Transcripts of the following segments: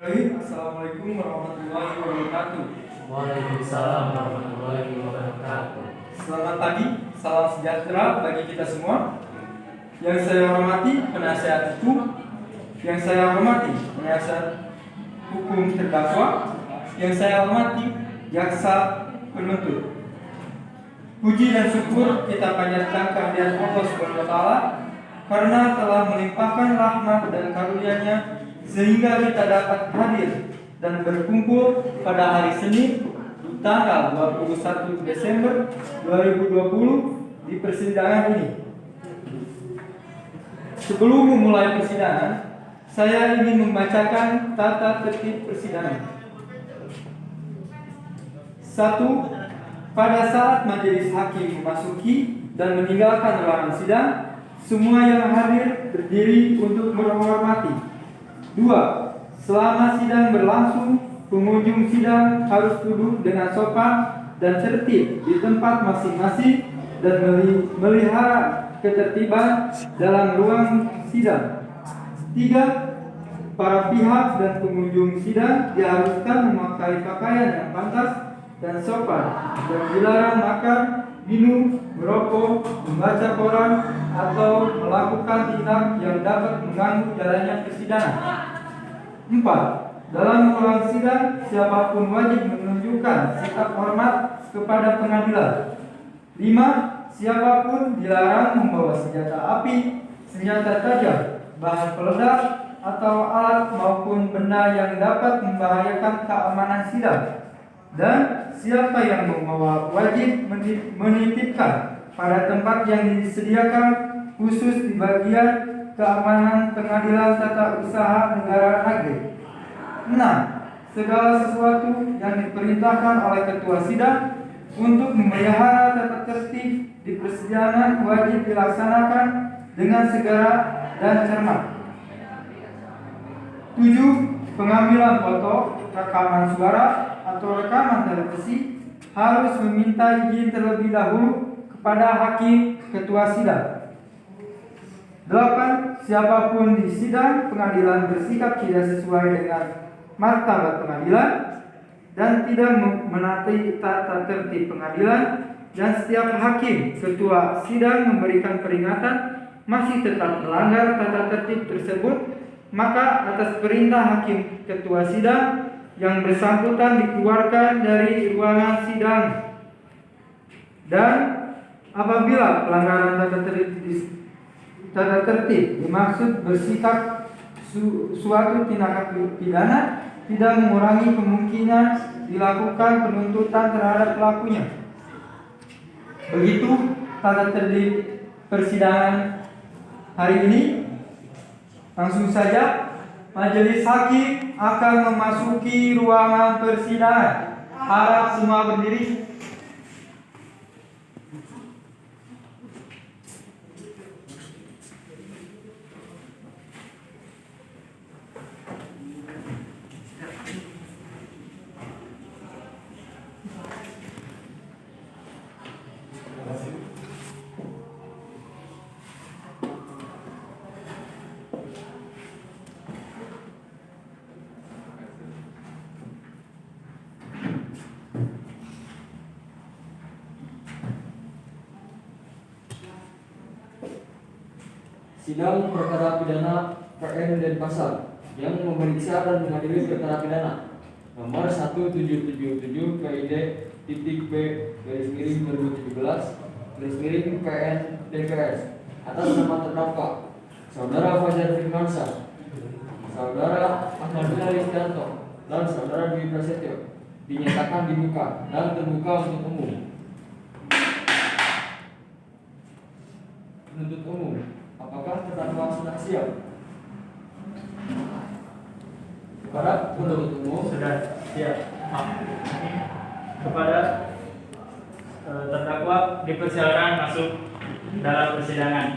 Assalamualaikum warahmatullahi wabarakatuh. Waalaikumsalam warahmatullahi wabarakatuh. Selamat pagi, salam sejahtera bagi kita semua. Yang saya hormati penasihat hukum, yang saya hormati penasihat hukum terdakwa, yang saya hormati jaksa penuntut. Puji dan syukur kita panjatkan kehadiran Allah Subhanahu wa taala karena telah melimpahkan rahmat dan karunia-Nya sehingga kita dapat hadir dan berkumpul pada hari Senin tanggal 21 Desember 2020 di persidangan ini. Sebelum memulai persidangan, saya ingin membacakan tata tertib persidangan. 1. Pada saat majelis hakim memasuki dan meninggalkan ruangan sidang, semua yang hadir berdiri untuk menghormati. 2. Selama sidang berlangsung, pengunjung sidang harus duduk dengan sopan dan tertib di tempat masing-masing dan melihara ketertiban dalam ruang sidang. 3. Para pihak dan pengunjung sidang diharuskan memakai pakaian yang pantas dan sopan dan dilarang makan, minum, merokok, membaca koran, atau melakukan tindak yang dapat mengganggu jalannya persidangan. 4. Dalam ruang sidang, siapapun wajib menunjukkan sikap hormat kepada pengadilan. 5. Siapapun dilarang membawa senjata api, senjata tajam, bahan peledak, atau alat maupun benda yang dapat membahayakan keamanan sidang. Dan siapa yang membawa wajib menitipkan pada tempat yang disediakan khusus di bagian keamanan pengadilan tata usaha negara negeri. 6. Segala sesuatu yang diperintahkan oleh ketua sidang untuk memelihara tata tertib di persidangan wajib dilaksanakan dengan segera dan cermat. 7. Pengambilan foto, rekaman suara, atau rekaman televisi harus meminta izin terlebih dahulu kepada hakim ketua sidang. 8. Siapapun di sidang pengadilan bersikap tidak sesuai dengan martabat pengadilan dan tidak menaati tata tertib pengadilan, dan setiap hakim ketua sidang memberikan peringatan masih tetap melanggar tata tertib tersebut, maka atas perintah hakim ketua sidang yang bersangkutan dikeluarkan dari ruangan sidang. Dan apabila pelanggaran tata tertib dimaksud bersikap suatu tindakan pidana, tidak mengurangi kemungkinan dilakukan penuntutan terhadap pelakunya. Begitu tata tertib persidangan hari ini. Langsung saja majelis hakim akan memasuki ruangan persidangan. Harap semua berdiri. Sidang perkara pidana PN Denpasar yang memeriksa dan mengadili perkara pidana nomor 1777 PID .B /2017 PN DPS atas nama terdakwa Saudara Fajar Firmansyah, Saudara Ahmad Ristianto, dan Saudara Dwi Prasetyo dinyatakan dibuka dan terbuka untuk umum. Penuntut umum, apakah terdakwa sudah siap? Kepada penuntut umum Sudah siap. Kepada terdakwa dipersilakan masuk dalam persidangan.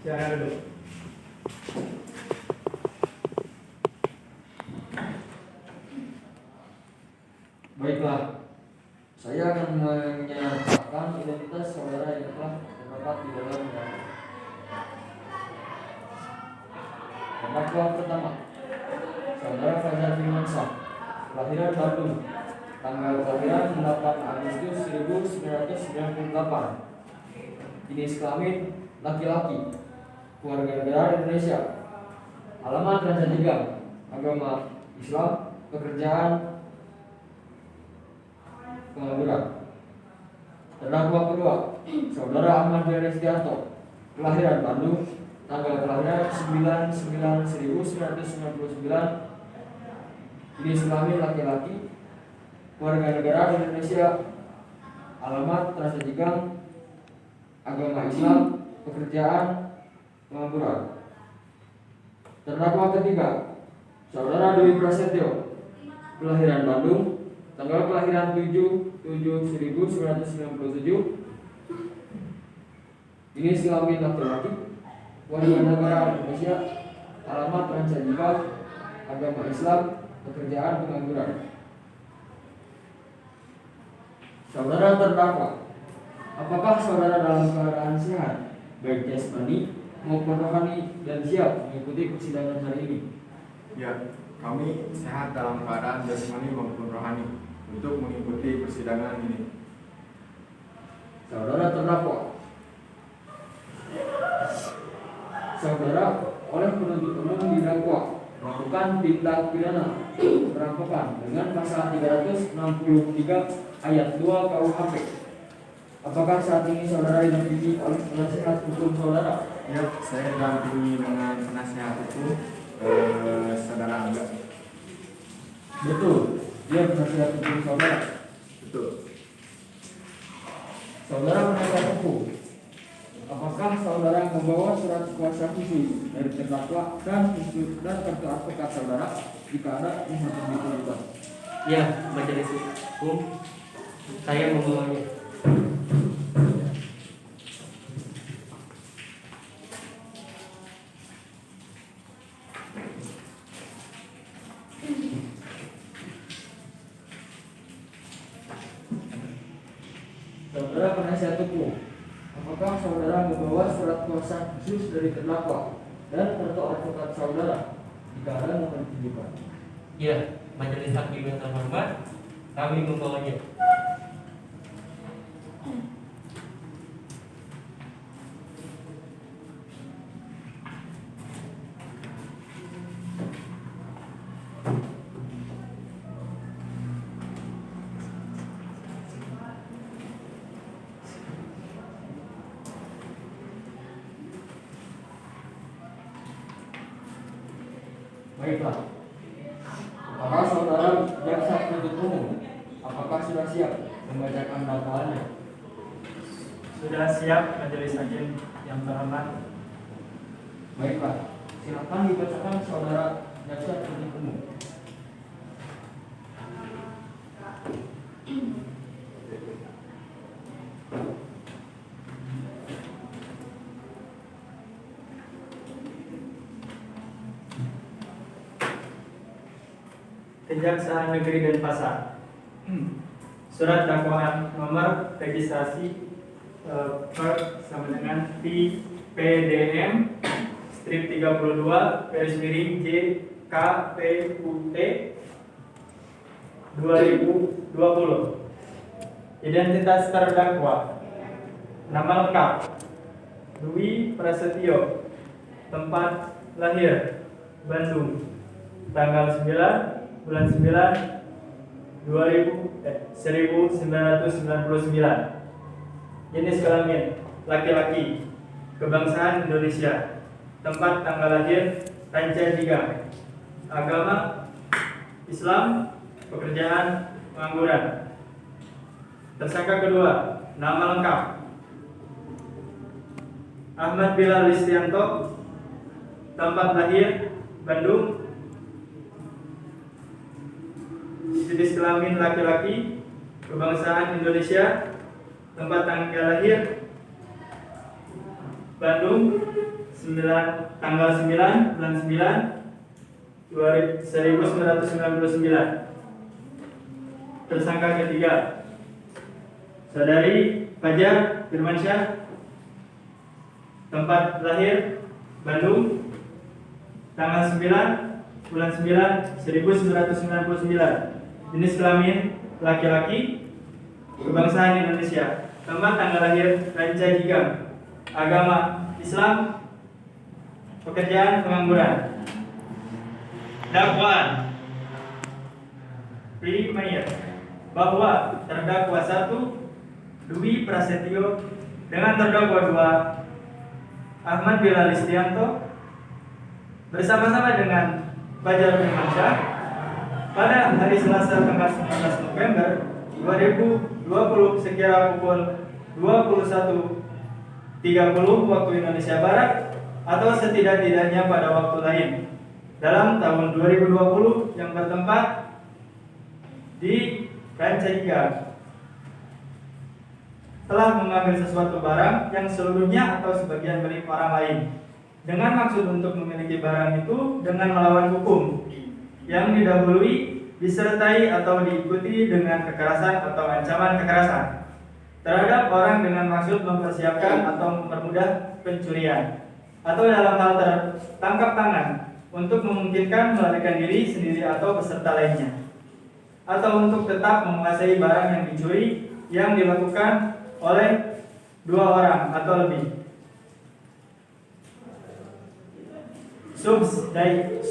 Silakan duduk. Baiklah, saya Saya akan menyatakan identitas saudara yang telah terdapat di dalam dakwaan. Terdakwa pertama, Saudara Fajar Firmansyah, kelahiran Bandung, tanggal kelahiran 8 Agustus 1998, jenis kelamin laki-laki, keluarga negara Indonesia, alamat Raja Tiga, agama Islam, pekerjaan pengangguran. Terdakwa kedua, Saudara Ahmad Dhani Setianto, kelahiran Bandung, tanggal kelahiran 9/9/1999, jenis kelamin laki-laki, warga negara Indonesia, alamat Trasadigang, agama Islam, pekerjaan pengangguran. Terdakwa ketiga, Saudara Dwi Prasetyo, kelahiran Bandung, tanggal kelahiran 7/7/1997, jenis kelamin laki-laki, warga negara Indonesia, alamat Rancaikek, agama Islam, pekerjaan pengangguran. Saudara terdakwa, apakah saudara dalam keadaan sehat, baik jasmani maupun rohani, dan siap mengikuti persidangan hari ini? Ya, kami sehat dalam keadaan jasmani maupun rohani untuk mengikuti persidangan ini. Saudara terdakwa, saudara oleh penuntut umum didakwa melakukan tindak pidana perampokan dengan pasal 363 ayat 2 KUHP. Apakah saat ini saudara didampingi oleh penasihat hukum saudara? Ya, saya didampingi dengan penasihat hukum saudara Angga. Betul, dia penasihat hukum saudara. Betul. Saudara penasihat hukum, apakah saudara membawa surat kuasa khusus dari terdakwa dan kartu advokat saudara jika ada yang harus ditunjukkan? Ya, majelis hukum, saya membawanya. Saudara penasihat hukum, apakah saudara membawa surat kuasa khusus dari terdakwa dan kartu advokat saudara jika ada yang harus ditunjukkan? Ya, majelis hakim yang terhormat, kami membawanya. Baiklah. Apakah saudara jaksa penuntut umum, apakah sudah siap membacakan dakwaannya? Sudah siap, majelis hakim yang terhormat. Baiklah, silakan dibacakan saudara jaksa penuntut umum. Kejaksaan Negeri Denpasar. Surat dakwaan nomor registrasi per sama dengan PDM strip 32 garis miring JKPUT 2020. Identitas terdakwa: nama lengkap Dwi Prasetyo, tempat lahir Bandung, tanggal 9 bulan 9 1999. Jenis kelamin laki-laki, kebangsaan Indonesia, tempat tanggal lahir Rancaikek, agama Islam, pekerjaan pengangguran. Tersangka kedua, nama lengkap Ahmad Bilal Listianto, tempat lahir Bandung, jenis kelamin laki-laki, kebangsaan Indonesia, tempat tanggal lahir Bandung, tanggal 9 bulan 9 1999. Tersangka ketiga, Saudari Fajar Firmansyah, tempat lahir Bandung, tanggal 9 bulan 9 1999, jenis kelamin laki-laki, kebangsaan Indonesia, tempat tanggal lahir Rancaikek, agama Islam, pekerjaan pengangguran. Dakwaan Primer bahwa terdakwa 1 Dwi Prasetyo dengan terdakwa 2 Ahmad Bilal Istianto bersama-sama dengan Fajar Firmansyah pada hari Selasa tanggal 19 November 2020 sekira pukul 21.30 waktu Indonesia Barat atau setidak-tidaknya pada waktu lain dalam tahun 2020 yang bertempat di Rancaikek telah mengambil sesuatu barang yang seluruhnya atau sebagian milik orang lain dengan maksud untuk memiliki barang itu dengan melawan hukum yang didahului, disertai atau diikuti dengan kekerasan atau ancaman kekerasan terhadap orang dengan maksud mempersiapkan atau mempermudah pencurian atau dalam hal tertangkap tangan untuk memungkinkan melarikan diri sendiri atau peserta lainnya atau untuk tetap menguasai barang yang dicuri yang dilakukan oleh 2 orang atau lebih.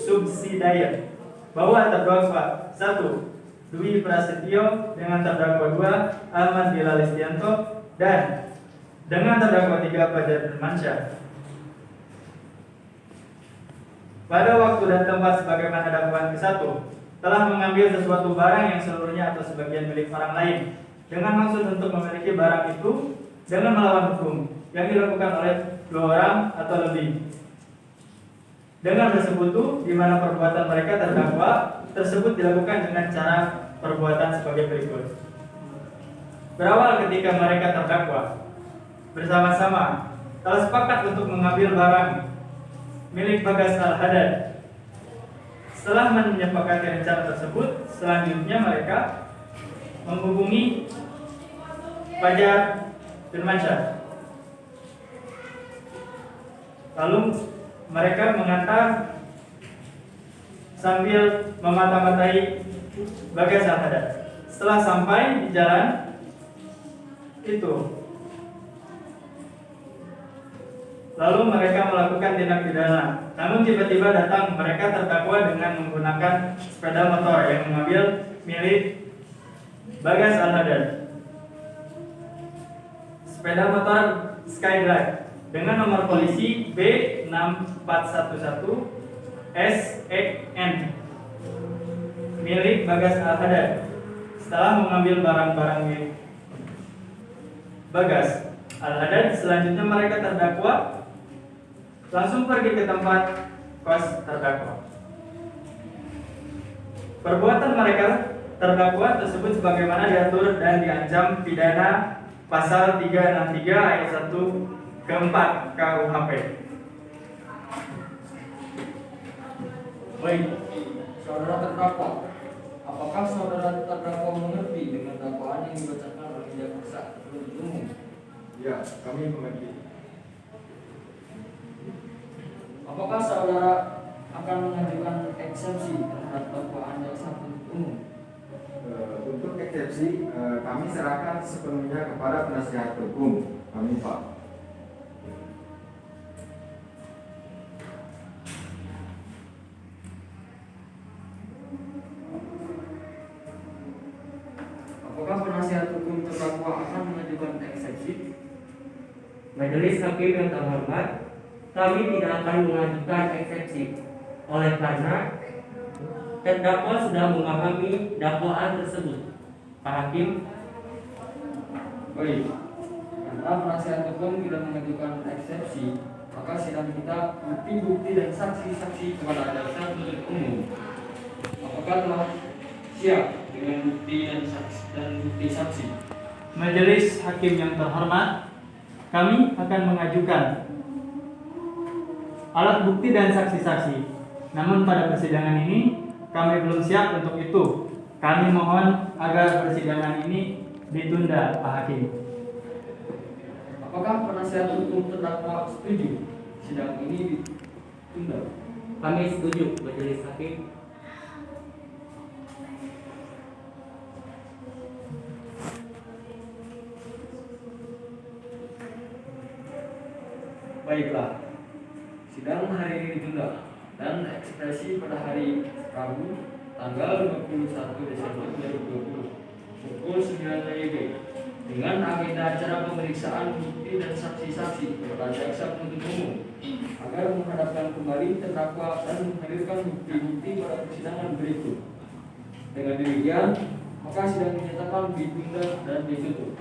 Subsidiar bahwa terdakwa 1 Dwi Prasetyo dengan terdakwa 2 Ahmad Bilal Istianto dan dengan terdakwa 3 Fajar Firmansyah pada waktu dan tempat sebagaimana dakwaan ke-1 telah mengambil sesuatu barang yang seluruhnya atau sebagian milik orang lain dengan maksud untuk memiliki barang itu dengan melawan hukum yang dilakukan oleh 2 orang atau lebih dengan bersekutu di mana perbuatan mereka terdakwa tersebut dilakukan dengan cara perbuatan sebagai berikut. Berawal ketika mereka terdakwa bersama-sama telah sepakat untuk mengambil barang milik Bagas Al-Haddad. Setelah menyepakati rencana tersebut, selanjutnya mereka menghubungi Fajar Firmansyah. Lalu mereka mengantar sambil memata-matai Bagas Al-Haddad. Setelah sampai di jalan itu, lalu mereka melakukan tindak pidana. Namun tiba-tiba datang mereka terdakwa dengan menggunakan sepeda motor yang mengambil milik Bagas Al-Haddad. Sepeda motor Skyline dengan nomor polisi B6411 SEN milik Bagas Al-Haddad. Setelah mengambil barang-barang milik Bagas Al-Haddad, selanjutnya mereka terdakwa langsung pergi ke tempat kos terdakwa. Perbuatan mereka terdakwa tersebut sebagaimana diatur dan diancam pidana pasal 363 ayat 1 ke 4 KUHP. Baik, saudara terdakwa, apakah saudara terdakwa mengerti dengan dakwaan yang dibacakan oleh jaksa penuntut umum? Ya, kami mengerti. Apakah saudara akan mengajukan eksepsi terhadap dakwaan jaksa penuntut umum? Untuk eksepsi, kami serahkan sepenuhnya kepada penasihat hukum kami, Pak. Apakah penasihat hukum terdakwa akan mengajukan eksepsi? Majelis Hakim yang terhormat, kami tidak akan mengajukan eksepsi oleh karena terdakwa sudah memahami dakwaan tersebut. Pak Hakim. Baik, karena penasihat hukum tidak mengajukan eksepsi, maka sidang kita bukti-bukti dan saksi-saksi kepada jaksa penuntut umum. Apakah telah siap dengan bukti dan bukti saksi? Majelis Hakim yang terhormat, kami akan mengajukan alat bukti dan saksi-saksi. Namun pada persidangan ini kami belum siap untuk itu. Kami mohon agar persidangan ini Ditunda, Pak Hakim. Apakah penasihat hukum terdakwa setuju sidang ini ditunda? Kami setuju, Majelis Hakim. Baiklah, sidang hari ini ditunda dan ekspresi pada hari Rabu tanggal 21 Desember 2020 pukul 9 WIB dengan agenda acara pemeriksaan bukti dan saksi-saksi kepada jaksa penuntut umum agar menghadapkan kembali terdakwa dan menghadirkan bukti-bukti pada persidangan berikut. Dengan demikian, maka sidang dinyatakan ditunda dan ditutup.